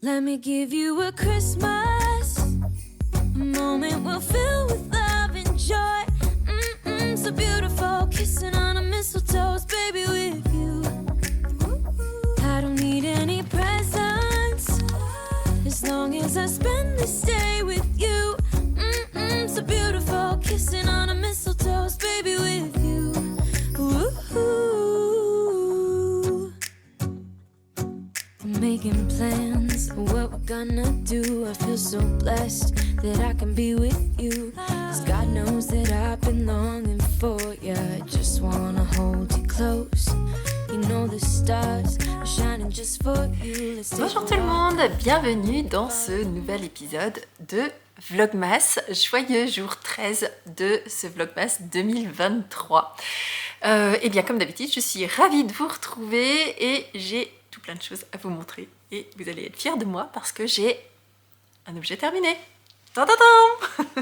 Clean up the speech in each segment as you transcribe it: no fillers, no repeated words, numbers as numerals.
Let me give you a Christmas, a moment we'll fill with love and joy. So beautiful, kissing on a mistletoe, baby, with you. I don't need any presents, as long as I spend this day with you. So beautiful, kissing on a mistletoe, baby, with you. Ooh. I'm making plans of what we're gonna do. I feel so blessed that I can be with you. 'Cause God knows that I've been longing for you. I just wanna hold you close. You know the stars are shining just for you. Let's take Bonjour tout le monde, bienvenue dans ce nouvel épisode de Vlogmas. Joyeux jour 13 de ce Vlogmas 2023. Et bien comme d'habitude, je suis ravie de vous retrouver et j'ai tout plein de choses à vous montrer. Et vous allez être fiers de moi parce que j'ai un objet terminé. Tadadam.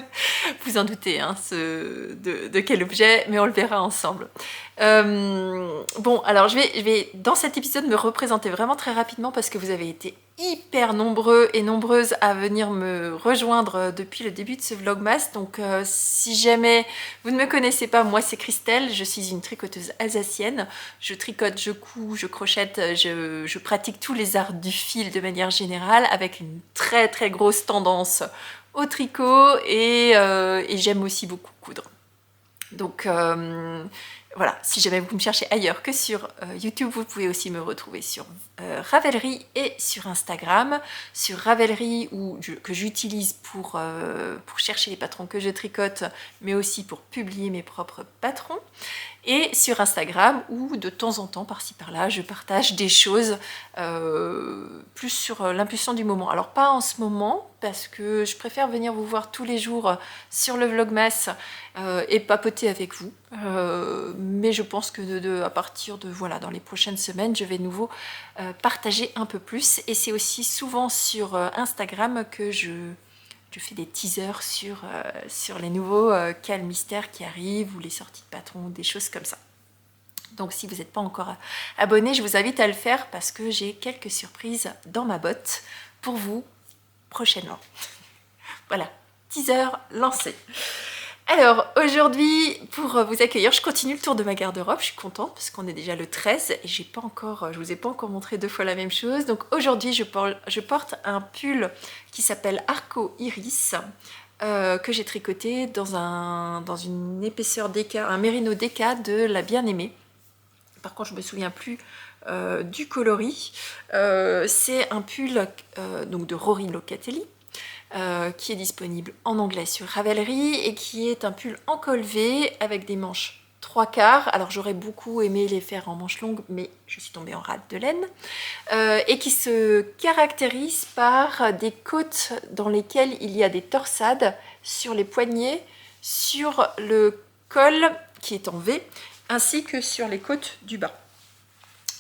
Vous en doutez hein, de quel objet, mais on le verra ensemble. Bon, alors je vais dans cet épisode me représenter vraiment très rapidement parce que vous avez été hyper nombreux et nombreuses à venir me rejoindre depuis le début de ce Vlogmas. Donc si jamais vous ne me connaissez pas, moi c'est Christelle, je suis une tricoteuse alsacienne. Je tricote, je couds, je crochette, je pratique tous les arts du fil de manière générale avec une très très grosse tendance au tricot et j'aime aussi beaucoup coudre. Donc voilà, si jamais vous me cherchez ailleurs que sur YouTube, vous pouvez aussi me retrouver sur Ravelry et sur Instagram. Sur Ravelry que j'utilise pour chercher les patrons que je tricote, mais aussi pour publier mes propres patrons. Et sur Instagram où de temps en temps, par-ci par-là, je partage des choses plus sur l'impulsion du moment. Alors pas en ce moment, parce que je préfère venir vous voir tous les jours sur le Vlogmas et papoter avec vous. Mais je pense que à partir de, voilà, dans les prochaines semaines, je vais de nouveau partager un peu plus. Et c'est aussi souvent sur Instagram que je fais des teasers sur les nouveaux cals mystères qui arrivent ou les sorties de patrons, des choses comme ça. Donc si vous n'êtes pas encore abonné, je vous invite à le faire parce que j'ai quelques surprises dans ma botte pour vous prochainement. Voilà, teaser lancé. Alors aujourd'hui, pour vous accueillir, je continue le tour de ma garde-robe. Je suis contente parce qu'on est déjà le 13 et je vous ai pas encore montré deux fois la même chose. Donc aujourd'hui, je porte un pull qui s'appelle Arco Iris que j'ai tricoté dans une épaisseur DK, un mérino DK de la Bien-Aimée. Par contre, je me souviens plus du coloris. C'est un pull donc de Rory Locatelli. Qui est disponible en anglais sur Ravelry et qui est un pull en col V avec des manches 3/4. Alors j'aurais beaucoup aimé les faire en manches longues, mais je suis tombée en rate de laine. Et qui se caractérise par des côtes dans lesquelles il y a des torsades sur les poignets, sur le col qui est en V, ainsi que sur les côtes du bas.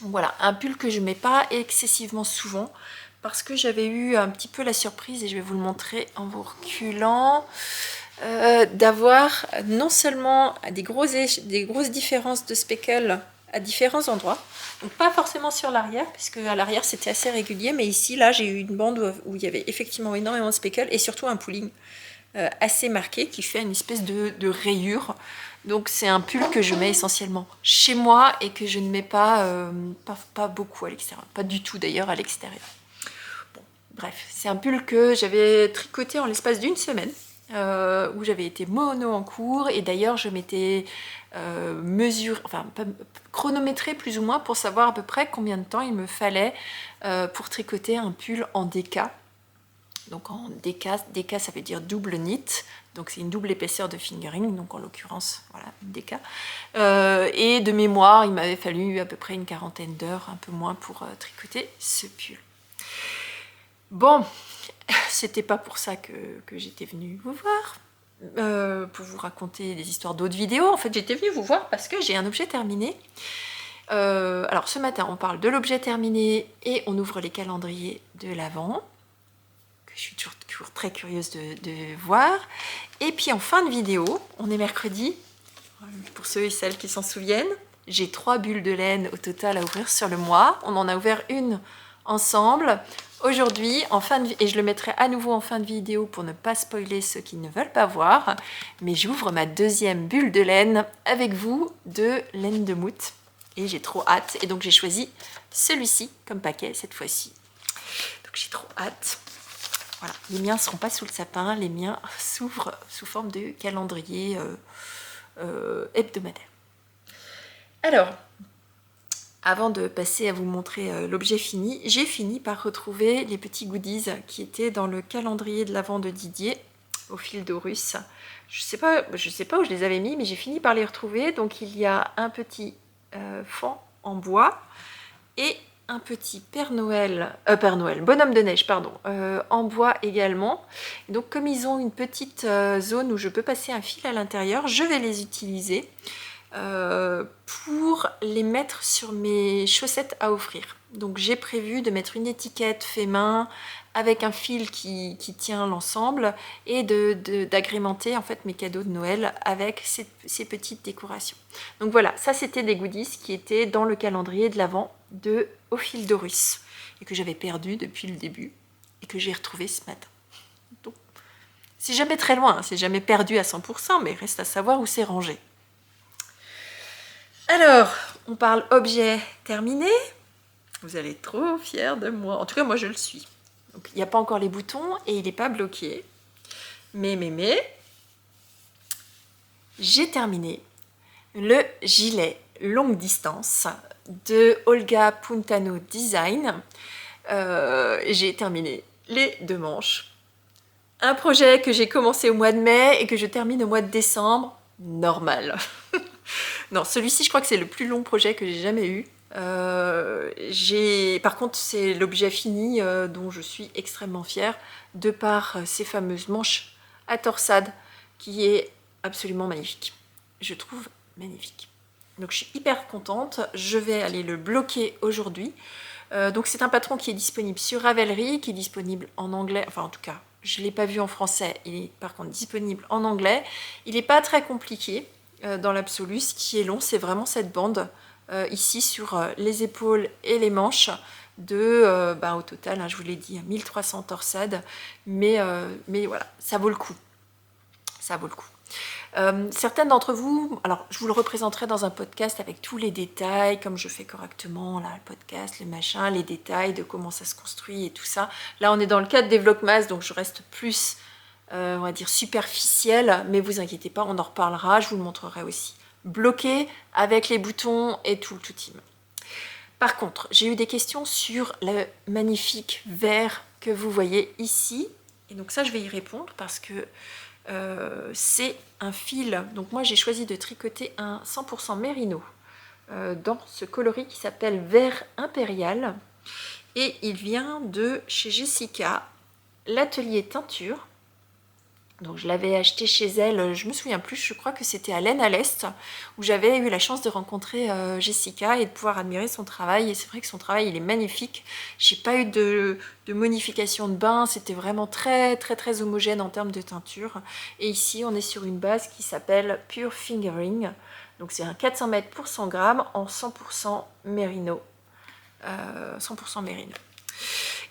Voilà, un pull que je ne mets pas excessivement souvent, parce que j'avais eu un petit peu la surprise, et je vais vous le montrer en vous reculant, d'avoir non seulement des grosses différences de speckle à différents endroits, donc pas forcément sur l'arrière, puisque à l'arrière c'était assez régulier, mais ici, là, j'ai eu une bande où il y avait effectivement énormément de speckle, et surtout un pooling assez marqué, qui fait une espèce de rayure. Donc c'est un pull que je mets essentiellement chez moi, et que je ne mets pas beaucoup à l'extérieur, pas du tout d'ailleurs à l'extérieur. Bref, c'est un pull que j'avais tricoté en l'espace d'une semaine, où j'avais été mono en cours, et d'ailleurs je m'étais chronométré plus ou moins pour savoir à peu près combien de temps il me fallait pour tricoter un pull en DK. Donc en DK ça veut dire double knit, donc c'est une double épaisseur de fingering, donc en l'occurrence, voilà, une DK. Et de mémoire, il m'avait fallu à peu près une quarantaine d'heures, un peu moins, pour tricoter ce pull. Bon, c'était pas pour ça que j'étais venue vous voir, pour vous raconter des histoires d'autres vidéos. En fait, j'étais venue vous voir parce que j'ai un objet terminé. Alors ce matin, on parle de l'objet terminé et on ouvre les calendriers de l'Avent, que je suis toujours très curieuse de voir. Et puis en fin de vidéo, on est mercredi, pour ceux et celles qui s'en souviennent, j'ai 3 bulles de laine au total à ouvrir sur le mois. On en a ouvert une ensemble. Aujourd'hui, et je le mettrai à nouveau en fin de vidéo pour ne pas spoiler ceux qui ne veulent pas voir, mais j'ouvre ma deuxième bulle de laine avec vous de laine de moute. Et j'ai trop hâte. Et donc j'ai choisi celui-ci comme paquet cette fois-ci. Donc j'ai trop hâte. Voilà, les miens ne seront pas sous le sapin, les miens s'ouvrent sous forme de calendrier hebdomadaire. Alors, avant de passer à vous montrer l'objet fini, j'ai fini par retrouver les petits goodies qui étaient dans le calendrier de l'Avent de Didier au fil d'Aurus. Je sais pas où je les avais mis, mais j'ai fini par les retrouver. Donc il y a un petit fond en bois et un petit bonhomme de neige, pardon, en bois également. Et donc comme ils ont une petite zone où je peux passer un fil à l'intérieur, je vais les utiliser pour les mettre sur mes chaussettes à offrir. Donc j'ai prévu de mettre une étiquette fait main avec un fil qui tient l'ensemble et d'agrémenter en fait mes cadeaux de Noël avec ces petites décorations. Donc voilà, ça c'était des goodies qui étaient dans le calendrier de l'Avent de Au fil d'Aurus et que j'avais perdu depuis le début et que j'ai retrouvé ce matin. Donc c'est jamais très loin, c'est jamais perdu à 100%, mais reste à savoir où c'est rangé. Alors, on parle objet terminé. Vous allez être trop fiers de moi. En tout cas, moi, je le suis. Donc, il n'y a pas encore les boutons et il n'est pas bloqué. Mais, j'ai terminé le gilet longue distance de Olga Puntano Design. J'ai terminé les 2 manches. Un projet que j'ai commencé au mois de mai et que je termine au mois de décembre. Normal. Non, celui-ci, je crois que c'est le plus long projet que j'ai jamais eu. Par contre, c'est l'objet fini dont je suis extrêmement fière, de par ces fameuses manches à torsade, qui est absolument magnifique. Je trouve magnifique. Donc, je suis hyper contente. Je vais aller le bloquer aujourd'hui. Donc, c'est un patron qui est disponible sur Ravelry, qui est disponible en anglais. Enfin, en tout cas, je ne l'ai pas vu en français. Il est par contre disponible en anglais. Il n'est pas très compliqué. Dans l'absolu, ce qui est long, c'est vraiment cette bande ici sur les épaules et les manches de, au total, hein, je vous l'ai dit, 1300 torsades, mais voilà, ça vaut le coup. Ça vaut le coup. Certaines d'entre vous, alors je vous le représenterai dans un podcast avec tous les détails, comme je fais correctement, là, le podcast, le machin, les détails de comment ça se construit et tout ça. Là, on est dans le cadre des Vlogmas, donc je reste plus... on va dire superficielle, mais vous inquiétez pas, on en reparlera, je vous le montrerai aussi. Bloqué avec les boutons et tout le tout team. Par contre, j'ai eu des questions sur le magnifique vert que vous voyez ici. Et donc ça, je vais y répondre parce que c'est un fil. Donc moi, j'ai choisi de tricoter un 100% mérino dans ce coloris qui s'appelle vert impérial. Et il vient de chez Jessica, l'atelier teinture. Donc je l'avais acheté chez elle, je me souviens plus, je crois que c'était à Laine à l'Est, où j'avais eu la chance de rencontrer Jessica et de pouvoir admirer son travail. Et c'est vrai que son travail, il est magnifique. J'ai pas eu de modification de bain, c'était vraiment très très très homogène en termes de teinture. Et ici, on est sur une base qui s'appelle Pure Fingering. Donc c'est un 400 mètres pour 100 grammes en 100% mérino. 100% mérino.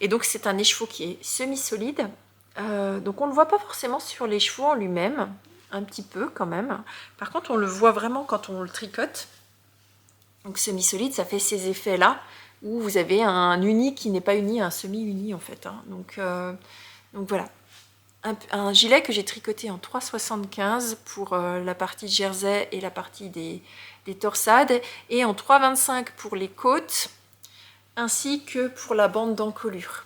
Et donc c'est un écheveau qui est semi-solide. Donc on ne le voit pas forcément sur l'écheveau en lui-même, un petit peu quand même. Par contre, on le voit vraiment quand on le tricote. Donc semi-solide, ça fait ces effets-là, où vous avez un uni qui n'est pas uni, un semi-uni en fait. Hein. Donc voilà. Un gilet que j'ai tricoté en 3,75 pour la partie jersey et la partie des torsades, et en 3,25 pour les côtes, ainsi que pour la bande d'encolure.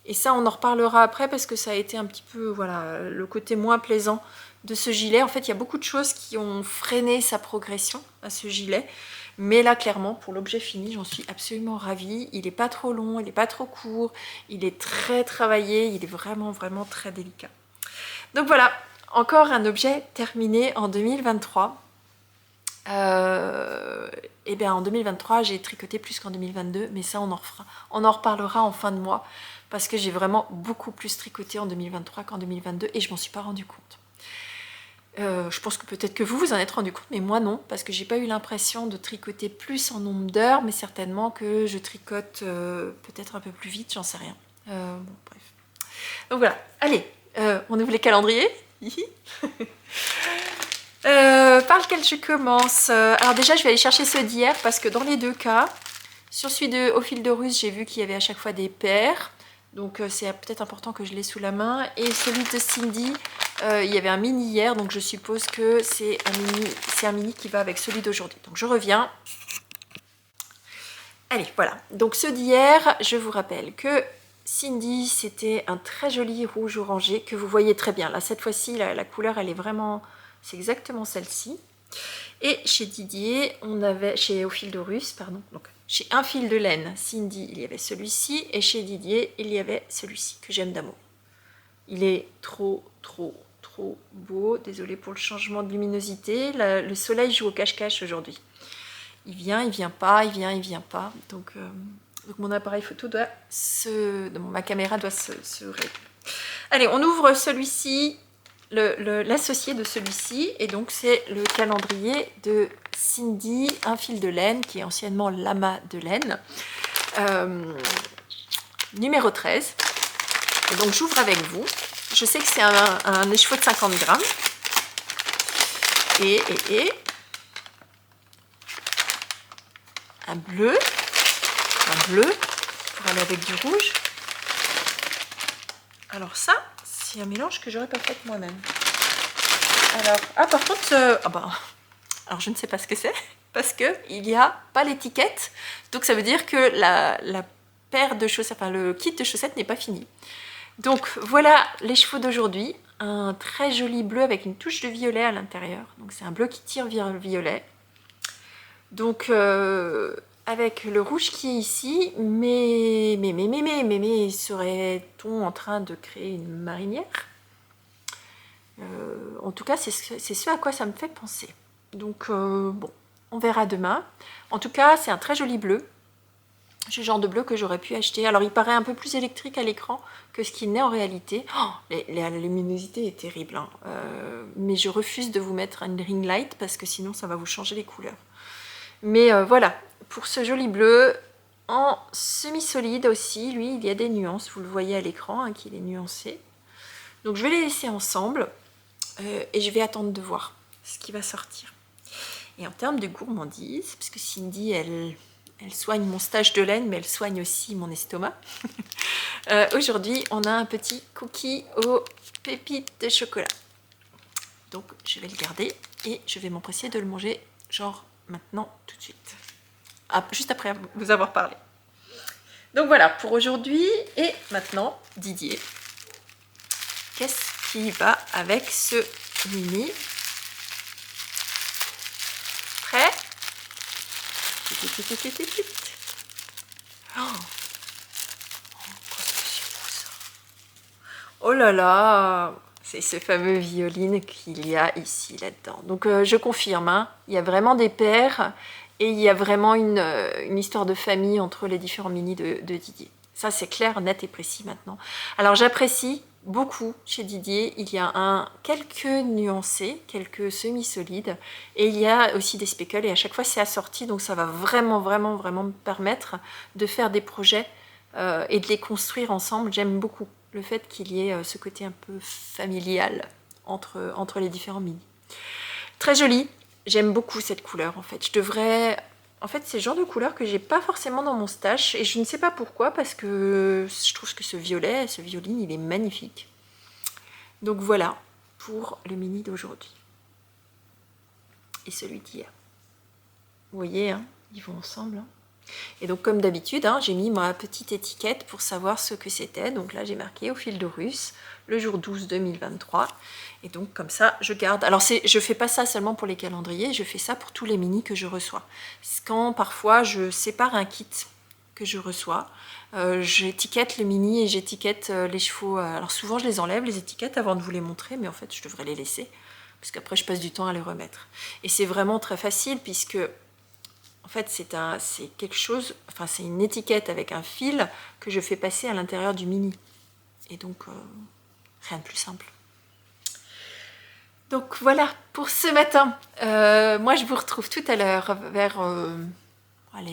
Et ça, on en reparlera après parce que ça a été un petit peu, voilà, le côté moins plaisant de ce gilet. En fait, il y a beaucoup de choses qui ont freiné sa progression à ce gilet. Mais là, clairement, pour l'objet fini, j'en suis absolument ravie. Il n'est pas trop long, il n'est pas trop court. Il est très travaillé, il est vraiment, vraiment très délicat. Donc voilà, encore un objet terminé en 2023. Et bien en 2023, j'ai tricoté plus qu'en 2022, mais ça, on en reparlera en fin de mois. Parce que j'ai vraiment beaucoup plus tricoté en 2023 qu'en 2022 et je m'en suis pas rendu compte. Je pense que peut-être que vous vous en êtes rendu compte, mais moi non, parce que j'ai pas eu l'impression de tricoter plus en nombre d'heures, mais certainement que je tricote peut-être un peu plus vite, j'en sais rien. Bon, bref. Donc voilà, allez, on ouvre les calendriers. Par lequel je commence? Alors déjà, je vais aller chercher ceux d'hier, parce que dans les deux cas, sur celui de Au fil de Russe, j'ai vu qu'il y avait à chaque fois des paires. Donc c'est peut-être important que je l'ai sous la main. Et celui de Cindy, il y avait un mini hier, donc je suppose que c'est un mini qui va avec celui d'aujourd'hui. Donc je reviens. Allez, voilà. Donc ceux d'hier, je vous rappelle que Cindy, c'était un très joli rouge orangé que vous voyez très bien. Là, cette fois-ci, la couleur, elle est vraiment... C'est exactement celle-ci. Et chez Didier, on avait... Chez Au fil de Russe, pardon. Donc, chez Un fil de laine, Cindy, il y avait celui-ci. Et chez Didier, il y avait celui-ci, que j'aime d'amour. Il est trop beau. Désolée pour le changement de luminosité. Le soleil joue au cache-cache aujourd'hui. Il vient pas, il vient pas. Donc mon appareil photo doit ma caméra doit se régler. Allez, on ouvre celui-ci, l'associé de celui-ci. Et donc, c'est le calendrier de Cindy, Un fil de laine, qui est anciennement Lama de laine. Numéro 13. Et donc, j'ouvre avec vous. Je sais que c'est un écheveau de 50 grammes. Et un bleu pour aller avec du rouge. Alors ça, c'est un mélange que j'aurais pas fait moi-même. Alors, par contre, alors je ne sais pas ce que c'est, parce que il n'y a pas l'étiquette, donc ça veut dire que la paire de chaussettes, enfin le kit de chaussettes n'est pas fini. Donc voilà les chevaux d'aujourd'hui, un très joli bleu avec une touche de violet à l'intérieur, donc c'est un bleu qui tire vers le violet. Donc avec le rouge qui est ici, mais serait-on en train de créer une marinière? En tout cas, c'est ce à quoi ça me fait penser. Donc bon, on verra demain. En tout cas, c'est un très joli bleu. C'est le genre de bleu que j'aurais pu acheter. Alors il paraît un peu plus électrique à l'écran que ce qu'il n'est en réalité. Oh, la luminosité est terrible, hein. Mais je refuse de vous mettre une ring light parce que sinon ça va vous changer les couleurs. Mais voilà, pour ce joli bleu, en semi-solide aussi, lui, il y a des nuances. Vous le voyez à l'écran, hein, qu'il est nuancé. Donc je vais les laisser ensemble et je vais attendre de voir ce qui va sortir. Et en termes de gourmandise, parce que Cindy, elle soigne mon stage de laine, mais elle soigne aussi mon estomac. Aujourd'hui, on a un petit cookie aux pépites de chocolat. Donc je vais le garder et je vais m'empresser de le manger genre maintenant, tout de suite. Juste après vous avoir parlé. Donc voilà pour aujourd'hui. Et maintenant, Didier. Qu'est-ce qui va avec ce mini? Prêt? Oh là là! C'est ce fameux violine qu'il y a ici, là-dedans. Donc je confirme, hein, il y a vraiment des paires et il y a vraiment une histoire de famille entre les différents mini de Didier. Ça, c'est clair, net et précis maintenant. Alors j'apprécie beaucoup chez Didier. Il y a quelques nuancés, quelques semi-solides et il y a aussi des speckles et à chaque fois c'est assorti. Donc ça va vraiment me permettre de faire des projets et de les construire ensemble. J'aime beaucoup le fait qu'il y ait ce côté un peu familial entre les différents mini. Très joli, j'aime beaucoup cette couleur en fait. En fait, c'est le genre de couleur que j'ai pas forcément dans mon stash et je ne sais pas pourquoi parce que je trouve que ce violine, il est magnifique. Donc voilà pour le mini d'aujourd'hui. Et celui d'hier. Vous voyez, hein, ils vont ensemble, hein. Et donc comme d'habitude, hein, j'ai mis ma petite étiquette pour savoir ce que c'était. Donc là j'ai marqué Au fil de Russe, le jour 12 2023. Et donc comme ça je garde. Alors je fais pas ça seulement pour les calendriers, je fais ça pour tous les mini que je reçois. Quand parfois je sépare un kit que je reçois, j'étiquette le mini et j'étiquette les chevaux. Alors souvent je les enlève les étiquettes avant de vous les montrer, mais en fait je devrais les laisser. Parce qu'après je passe du temps à les remettre. Et c'est vraiment très facile puisque en fait, c'est quelque chose, enfin c'est une étiquette avec un fil que je fais passer à l'intérieur du mini. Et donc, rien de plus simple. Donc voilà pour ce matin. Moi je vous retrouve tout à l'heure vers,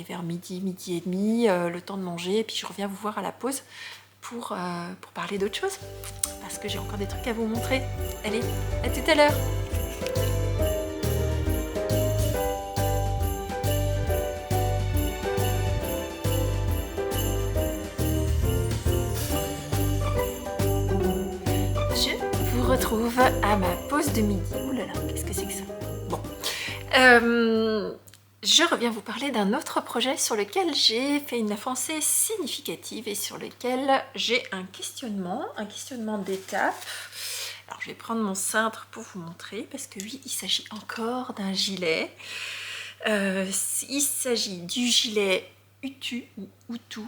vers midi, midi et demi, le temps de manger, et puis je reviens vous voir à la pause pour parler d'autre chose, parce que j'ai encore des trucs à vous montrer. Allez, à tout à l'heure. Je vous retrouve à ma pause de midi. Ouh là là, qu'est-ce que c'est que ça? Bon. Je reviens vous parler d'un autre projet sur lequel j'ai fait une avancée significative et sur lequel j'ai un questionnement d'étape. Alors je vais prendre mon cintre pour vous montrer, parce que oui, il s'agit encore d'un gilet. Il s'agit du gilet Utu ou Utu,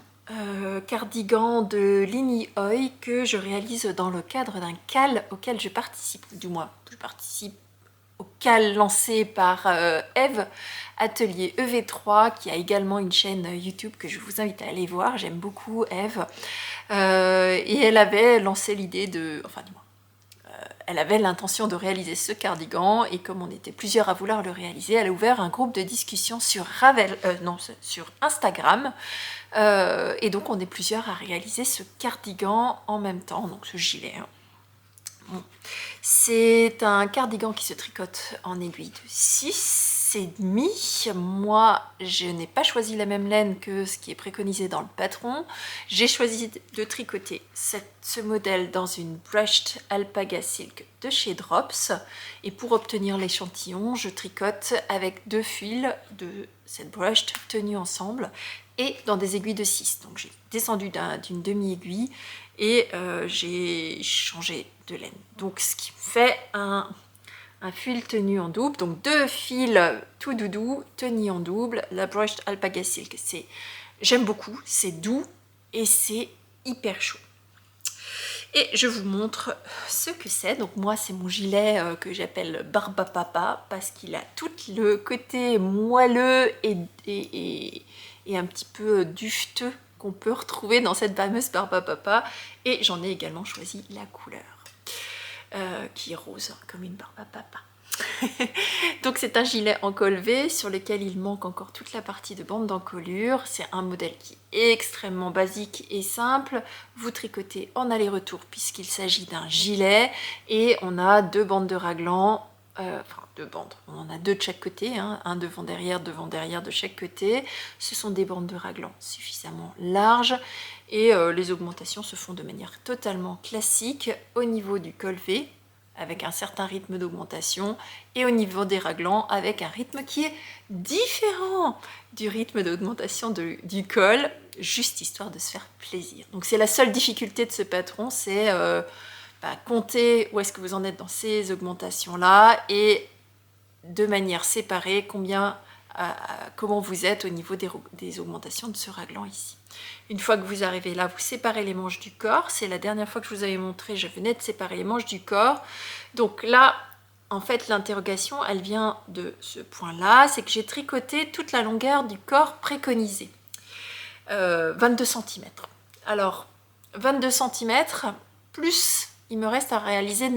cardigan de Lini Oi que je réalise dans le cadre d'un CAL auquel je participe, ou du moins je participe au CAL lancé par Eve, Atelier EV3, qui a également une chaîne YouTube que je vous invite à aller voir. J'aime beaucoup Eve. Et elle avait lancé l'idée de... Enfin, du moins, elle avait l'intention de réaliser ce cardigan, et comme on était plusieurs à vouloir le réaliser, elle a ouvert un groupe de discussion sur sur Instagram. Et donc on est plusieurs à réaliser ce cardigan en même temps, donc ce gilet. Bon. C'est un cardigan qui se tricote en aiguille de 6,5. Moi, je n'ai pas choisi la même laine que ce qui est préconisé dans le patron. J'ai choisi de tricoter ce modèle dans une brushed alpaga silk de chez Drops. Et pour obtenir l'échantillon, je tricote avec 2 fils de cette brushed tenus ensemble et dans des aiguilles de 6. Donc j'ai descendu d'une demi-aiguille et j'ai changé de laine. Donc ce qui fait un fil tenu en double, donc 2 fils tout doudou tenus en double. La brushed alpaga silk, j'aime beaucoup, c'est doux et c'est hyper chaud. Et je vous montre ce que c'est. Donc moi, c'est mon gilet que j'appelle Barbapapa, parce qu'il a tout le côté moelleux et un petit peu dufteux qu'on peut retrouver dans cette fameuse Barbapapa. Et j'en ai également choisi la couleur, qui est rose, comme une Barbapapa. Donc c'est un gilet en col V sur lequel il manque encore toute la partie de bande d'encolure. C'est un modèle qui est extrêmement basique et simple. Vous tricotez en aller-retour puisqu'il s'agit d'un gilet, et on a 2 bandes de raglan, enfin 2 bandes, on en a 2 de chaque côté, hein, un devant derrière de chaque côté. Ce sont des bandes de raglan suffisamment larges, et les augmentations se font de manière totalement classique au niveau du col V, avec un certain rythme d'augmentation, et au niveau des raglans avec un rythme qui est différent du rythme d'augmentation du col, juste histoire de se faire plaisir. Donc c'est la seule difficulté de ce patron, c'est compter où est-ce que vous en êtes dans ces augmentations là, et de manière séparée comment vous êtes au niveau des augmentations de ce raglan ici. Une fois que vous arrivez là, vous séparez les manches du corps. C'est la dernière fois que je vous avais montré, je venais de séparer les manches du corps. Donc là, en fait, l'interrogation, elle vient de ce point-là, c'est que j'ai tricoté toute la longueur du corps préconisé. 22 cm. Alors, 22 cm, plus il me reste à réaliser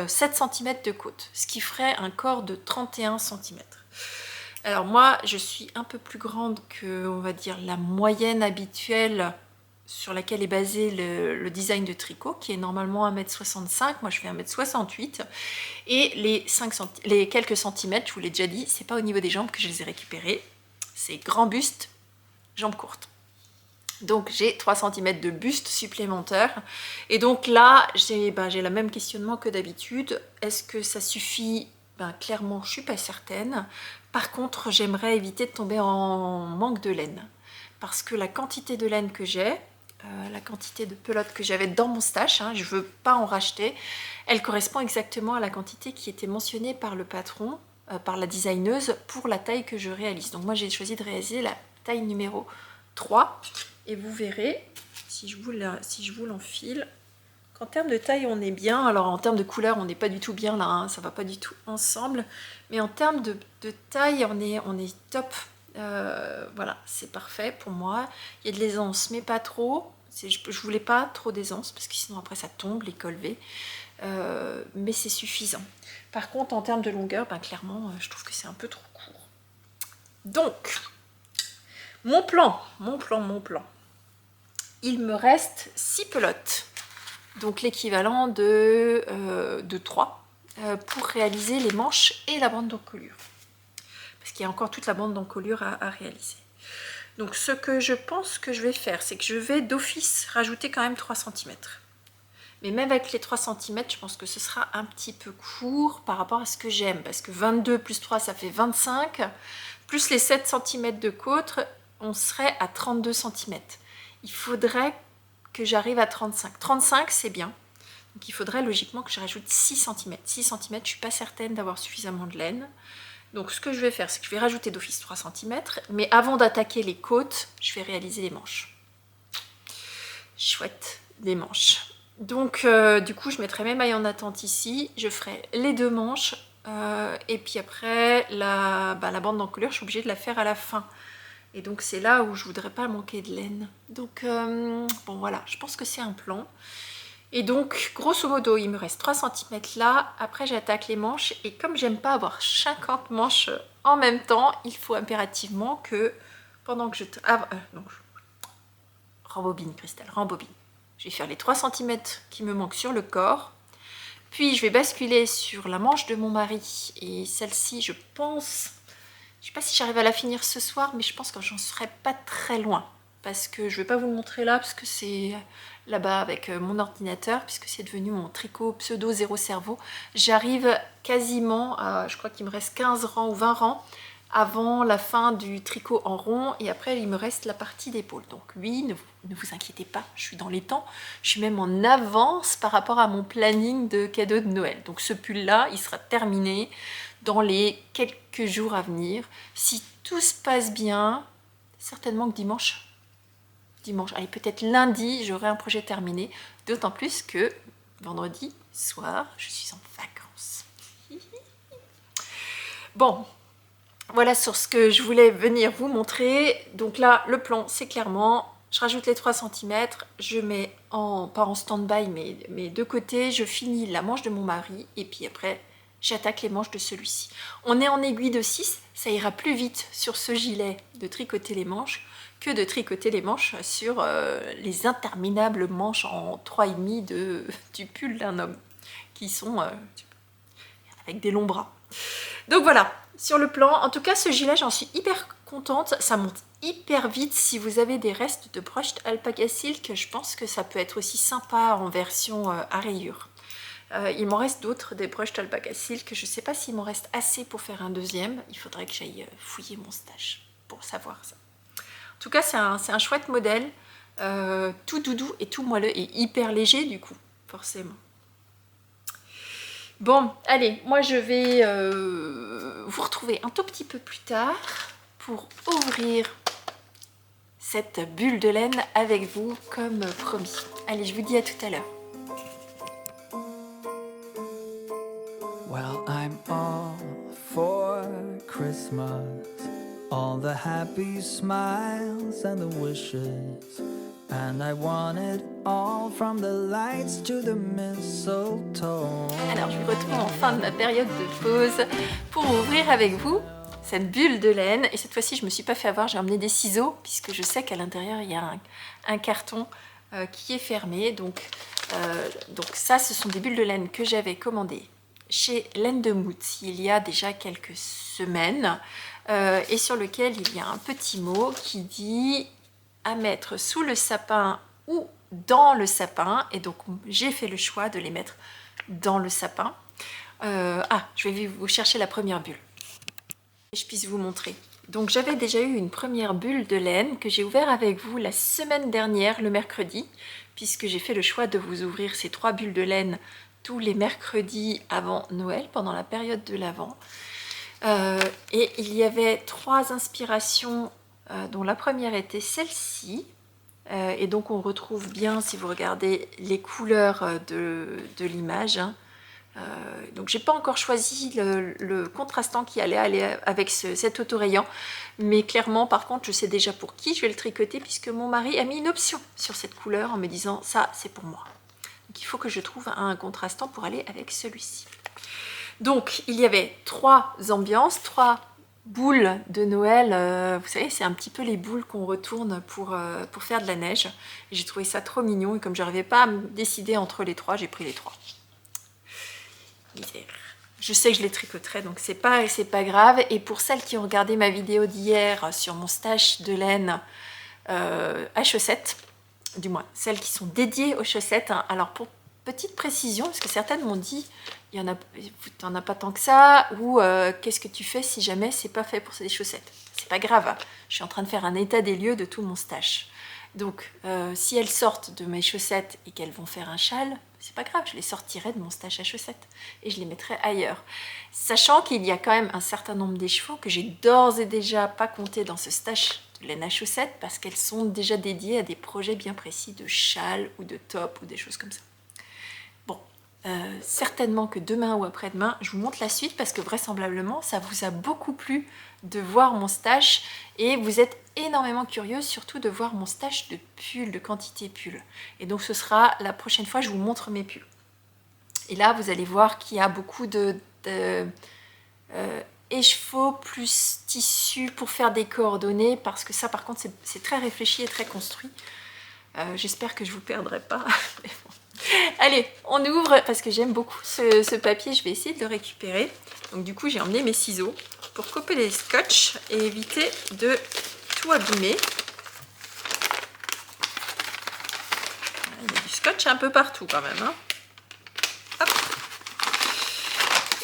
7 cm de côte, ce qui ferait un corps de 31 cm. Alors moi, je suis un peu plus grande que, on va dire, la moyenne habituelle sur laquelle est basé le design de tricot, qui est normalement 1,65 m. Moi, je fais 1,68 m. Et les quelques centimètres, je vous l'ai déjà dit, c'est pas au niveau des jambes que je les ai récupérés. C'est grand buste, jambes courtes. Donc j'ai 3 cm de buste supplémentaire. Et donc là, j'ai le même questionnement que d'habitude. Est-ce que ça suffit? Clairement, je suis pas certaine. Par contre, j'aimerais éviter de tomber en manque de laine, parce que la quantité de laine que j'ai, la quantité de pelote que j'avais dans mon stash, je ne veux pas en racheter, elle correspond exactement à la quantité qui était mentionnée par le patron, par la designeuse, pour la taille que je réalise. Donc moi, j'ai choisi de réaliser la taille numéro 3, et vous verrez, si je vous l'enfile, en termes de taille, on est bien. Alors en termes de couleur, on n'est pas du tout bien là, ça va pas du tout ensemble. Mais en termes de taille, on est top. Voilà, c'est parfait pour moi. Il y a de l'aisance, mais pas trop. Je voulais pas trop d'aisance parce que sinon après ça tombe les cols V, mais c'est suffisant. Par contre en termes de longueur, ben, clairement je trouve que c'est un peu trop court. Donc mon plan, il me reste 6 pelotes, donc l'équivalent de 3 pour réaliser les manches et la bande d'encolure, parce qu'il y a encore toute la bande d'encolure à réaliser. Donc ce que je pense que je vais faire, c'est que je vais d'office rajouter quand même 3 cm. Mais même avec les 3 cm, je pense que ce sera un petit peu court par rapport à ce que j'aime, parce que 22 plus 3 ça fait 25, plus les 7 cm de côte, on serait à 32 cm. Il faudrait que j'arrive à 35. 35 c'est bien, donc il faudrait logiquement que je rajoute 6 cm. 6 cm, je ne suis pas certaine d'avoir suffisamment de laine. Donc ce que je vais faire, c'est que je vais rajouter d'office 3 cm, mais avant d'attaquer les côtes, je vais réaliser les manches. Chouette, des manches. Donc du coup, je mettrai mes mailles en attente ici, je ferai les 2 manches, et puis après, la bande d'encolure, je suis obligée de la faire à la fin. Et donc c'est là où je voudrais pas manquer de laine. Donc bon voilà, je pense que c'est un plan. Et donc, grosso modo, il me reste 3 cm là. Après, j'attaque les manches. Et comme j'aime pas avoir 50 manches en même temps, il faut impérativement que, pendant que je... non, rembobine, Christelle, rembobine. Je vais faire les 3 cm qui me manquent sur le corps. Puis, je vais basculer sur la manche de mon mari. Et celle-ci, je pense... Je sais pas si j'arrive à la finir ce soir, mais je pense que j'en serai pas très loin. Parce que je vais pas vous le montrer là, parce que c'est là-bas avec mon ordinateur, puisque c'est devenu mon tricot pseudo zéro cerveau. J'arrive quasiment à, je crois qu'il me reste 15 rangs ou 20 rangs avant la fin du tricot en rond, et après il me reste la partie d'épaule. Donc oui, ne vous inquiétez pas, je suis dans les temps, je suis même en avance par rapport à mon planning de cadeaux de Noël. Donc ce pull-là, il sera terminé dans les quelques jours à venir. Si tout se passe bien, certainement que dimanche, allez, peut-être lundi, j'aurai un projet terminé, d'autant plus que vendredi soir, je suis en vacances. Bon, voilà sur ce que je voulais venir vous montrer. Donc là, le plan, c'est clairement, je rajoute les 3 cm, je mets pas en stand-by, mais de côté, je finis la manche de mon mari, et puis après, j'attaque les manches de celui-ci. On est en aiguille de 6, ça ira plus vite sur ce gilet de tricoter les manches que de tricoter les manches sur les interminables manches en 3,5 du pull d'un homme, qui sont avec des longs bras. Donc voilà, sur le plan, en tout cas ce gilet, j'en suis hyper contente, ça monte hyper vite. Si vous avez des restes de brushed alpaca silk, je pense que ça peut être aussi sympa en version à rayures. Il m'en reste d'autres, des brushed alpaca silk, je ne sais pas s'il m'en reste assez pour faire un deuxième, il faudrait que j'aille fouiller mon stash pour savoir ça. En tout cas, c'est un chouette modèle, tout doudou et tout moelleux et hyper léger du coup, forcément. Bon, allez, moi je vais vous retrouver un tout petit peu plus tard pour ouvrir cette bulle de laine avec vous comme promis. Allez, je vous dis à tout à l'heure. Well, I'm all for Christmas. All the happy smiles and the wishes, and I want it all from the lights to the mistletoe. Alors je vous retrouve en fin de ma période de pause pour ouvrir avec vous cette bulle de laine, et cette fois-ci je me suis pas fait avoir, j'ai emmené des ciseaux puisque je sais qu'à l'intérieur il y a un carton qui est fermé, donc ça ce sont des bulles de laine que j'avais commandées chez Laine de Mout il y a déjà quelques semaines, et sur lequel il y a un petit mot qui dit à mettre sous le sapin ou dans le sapin, et donc j'ai fait le choix de les mettre dans le sapin. Je vais vous chercher la première bulle et je puisse vous montrer. Donc j'avais déjà eu une première bulle de laine que j'ai ouvert avec vous la semaine dernière, le mercredi, puisque j'ai fait le choix de vous ouvrir ces 3 bulles de laine tous les mercredis avant Noël, pendant la période de l'Avent. Et il y avait 3 inspirations, dont la première était celle-ci. Et donc on retrouve bien, si vous regardez les couleurs de l'image, hein, Donc j'ai pas encore choisi le contrastant qui allait aller avec cet autorayant, mais clairement par contre je sais déjà pour qui je vais le tricoter, puisque mon mari a mis une option sur cette couleur en me disant ça c'est pour moi. Donc il faut que je trouve un contrastant pour aller avec celui-ci. Donc il y avait 3 ambiances, 3 boules de Noël, vous savez c'est un petit peu les boules qu'on retourne pour faire de la neige. J'ai trouvé ça trop mignon et comme je n'arrivais pas à me décider entre les 3, j'ai pris les 3. Je sais que je les tricoterai, donc c'est pas grave. Et pour celles qui ont regardé ma vidéo d'hier sur mon stash de laine à chaussettes, du moins celles qui sont dédiées aux chaussettes, hein. Alors pour petite précision, parce que certaines m'ont dit t'en as pas tant que ça, ou qu'est-ce que tu fais si jamais c'est pas fait pour ces chaussettes? C'est pas grave, je suis en train de faire un état des lieux de tout mon stash. Donc si elles sortent de mes chaussettes et qu'elles vont faire un châle, c'est pas grave, je les sortirai de mon stash à chaussettes et je les mettrai ailleurs. Sachant qu'il y a quand même un certain nombre d'écheveaux que j'ai d'ores et déjà pas compté dans ce stash de laine à chaussettes parce qu'elles sont déjà dédiées à des projets bien précis de châle ou de top ou des choses comme ça. Bon, certainement que demain ou après-demain, je vous montre la suite parce que vraisemblablement, ça vous a beaucoup plu de voir mon stash et vous êtes énormément curieux surtout de voir mon stash de pulls, de quantité pulls. Et donc ce sera la prochaine fois, je vous montre mes pulls. Et là, vous allez voir qu'il y a beaucoup écheveaux plus tissu pour faire des coordonnées parce que ça par contre c'est très réfléchi et très construit. J'espère que je vous perdrai pas. Allez, on ouvre parce que j'aime beaucoup ce papier, je vais essayer de le récupérer. Donc du coup j'ai emmené mes ciseaux pour couper les scotch et éviter de tout abîmer. Il y a du scotch un peu partout quand même, hein. Hop.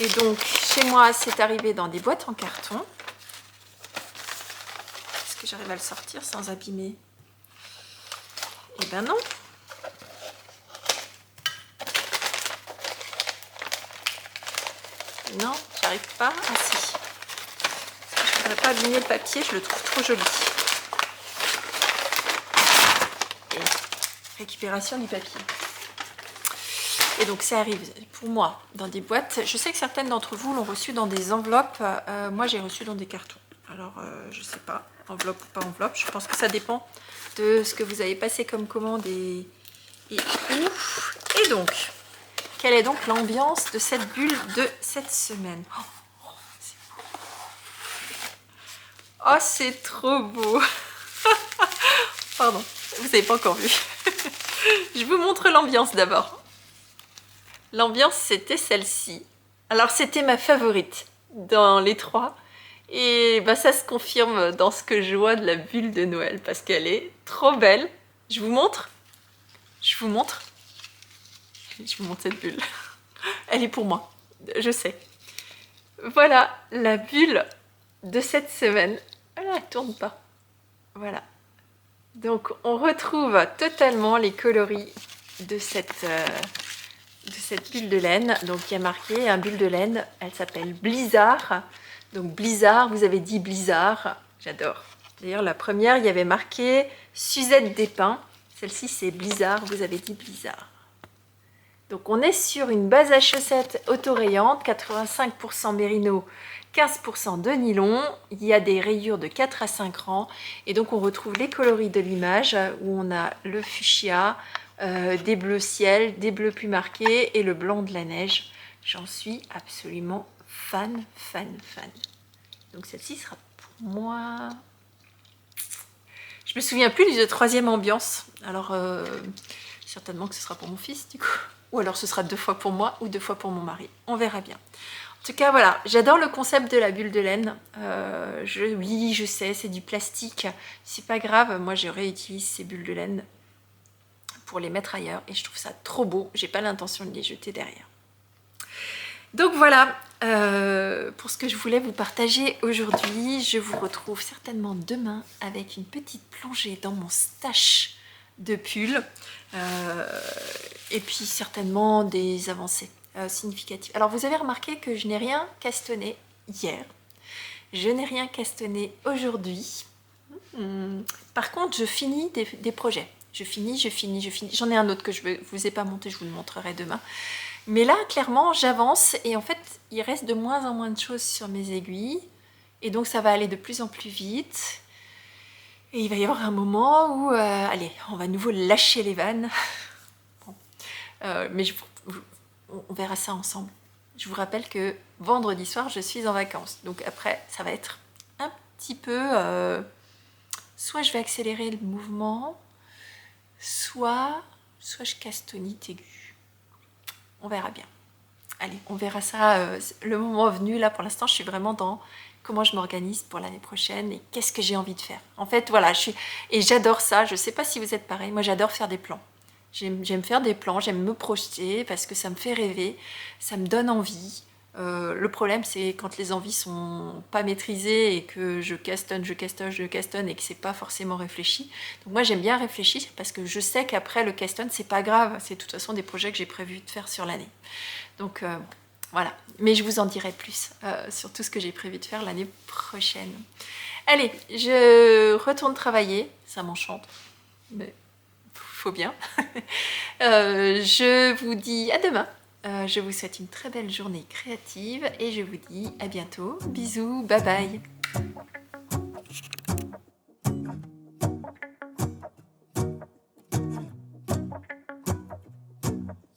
Et donc chez moi c'est arrivé dans des boîtes en carton. Est-ce que j'arrive à le sortir sans abîmer? Eh ben non. Non, j'arrive pas. Ah si. Je ne voudrais pas abîmer le papier, je le trouve trop joli. Et récupération du papier. Et donc ça arrive pour moi dans des boîtes. Je sais que certaines d'entre vous l'ont reçu dans des enveloppes. Moi j'ai reçu dans des cartons. Alors je sais pas, enveloppe ou pas enveloppe. Je pense que ça dépend de ce que vous avez passé comme commande et où. Et donc, quelle est donc l'ambiance de cette bulle de cette semaine? Oh, c'est trop beau. Pardon, vous n'avez pas encore vu. Je vous montre l'ambiance d'abord. L'ambiance, c'était celle-ci. Alors, c'était ma favorite dans les 3. Et bah, ça se confirme dans ce que je vois de la bulle de Noël parce qu'elle est trop belle. Je vous montre. Je vous montre cette bulle. Elle est pour moi, je sais. Voilà la bulle de cette semaine. Elle ne tourne pas. Voilà. Donc on retrouve totalement les coloris de cette bulle de laine. Donc il y a marqué un bulle de laine. Elle s'appelle Blizzard. Donc Blizzard, vous avez dit Blizzard. J'adore. D'ailleurs la première, il y avait marqué Suzette des Pins. Celle-ci c'est Blizzard, vous avez dit Blizzard. Donc on est sur une base à chaussettes autorayante, 85% mérino, 15% de nylon. Il y a des rayures de 4 à 5 rangs. Et donc on retrouve les coloris de l'image où on a le fuchsia, des bleus ciel, des bleus plus marqués et le blanc de la neige. J'en suis absolument fan. Donc celle-ci sera pour moi. Je me souviens plus de troisième ambiance. Alors certainement que ce sera pour mon fils du coup. Ou alors ce sera 2 fois pour moi ou 2 fois pour mon mari. On verra bien. En tout cas, voilà. J'adore le concept de la bulle de laine. Oui, je sais, c'est du plastique. C'est pas grave. Moi, je réutilise ces bulles de laine pour les mettre ailleurs. Et je trouve ça trop beau. J'ai pas l'intention de les jeter derrière. Donc voilà pour ce que je voulais vous partager aujourd'hui. Je vous retrouve certainement demain avec une petite plongée dans mon stash de pulls. Et puis certainement des avancées significatives. Alors vous avez remarqué que je n'ai rien castonné hier. Je n'ai rien castonné aujourd'hui. Par contre, je finis des projets. Je finis. J'en ai un autre que je ne vous ai pas monté, je vous le montrerai demain. Mais là, clairement, j'avance et en fait, il reste de moins en moins de choses sur mes aiguilles. Et donc, ça va aller de plus en plus vite. Et il va y avoir un moment où, allez, on va à nouveau lâcher les vannes. Bon. Mais on verra ça ensemble. Je vous rappelle que vendredi soir, je suis en vacances. Donc après, ça va être un petit peu... soit je vais accélérer le mouvement, soit je casse tonite aiguë. On verra bien. Allez, on verra ça le moment venu. Là, pour l'instant, je suis vraiment dans comment je m'organise pour l'année prochaine et qu'est-ce que j'ai envie de faire. En fait, voilà, et j'adore ça. Je ne sais pas si vous êtes pareil. Moi, j'adore faire des plans. J'aime faire des plans, j'aime me projeter parce que ça me fait rêver, ça me donne envie. Le problème, c'est quand les envies sont pas maîtrisées et que je castonne et que c'est pas forcément réfléchi. Donc moi, j'aime bien réfléchir parce que je sais qu'après le castonne, c'est pas grave. C'est de toute façon des projets que j'ai prévu de faire sur l'année. Donc voilà. Mais je vous en dirai plus sur tout ce que j'ai prévu de faire l'année prochaine. Allez, je retourne travailler. Ça m'enchante. Mais faut bien. Je vous dis à demain. Je vous souhaite une très belle journée créative et je vous dis à bientôt. Bisous, bye bye.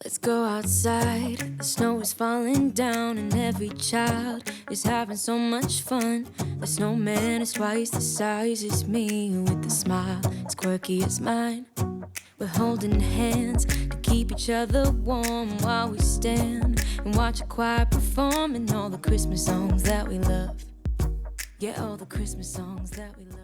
Let's go outside, the snow is falling down and every child is having so much fun. The snowman is twice the size as me with a smile as quirky as mine. We're holding hands to keep each other warm while we stand and watch a choir performing all the Christmas songs that we love. Yeah, all the Christmas songs that we love.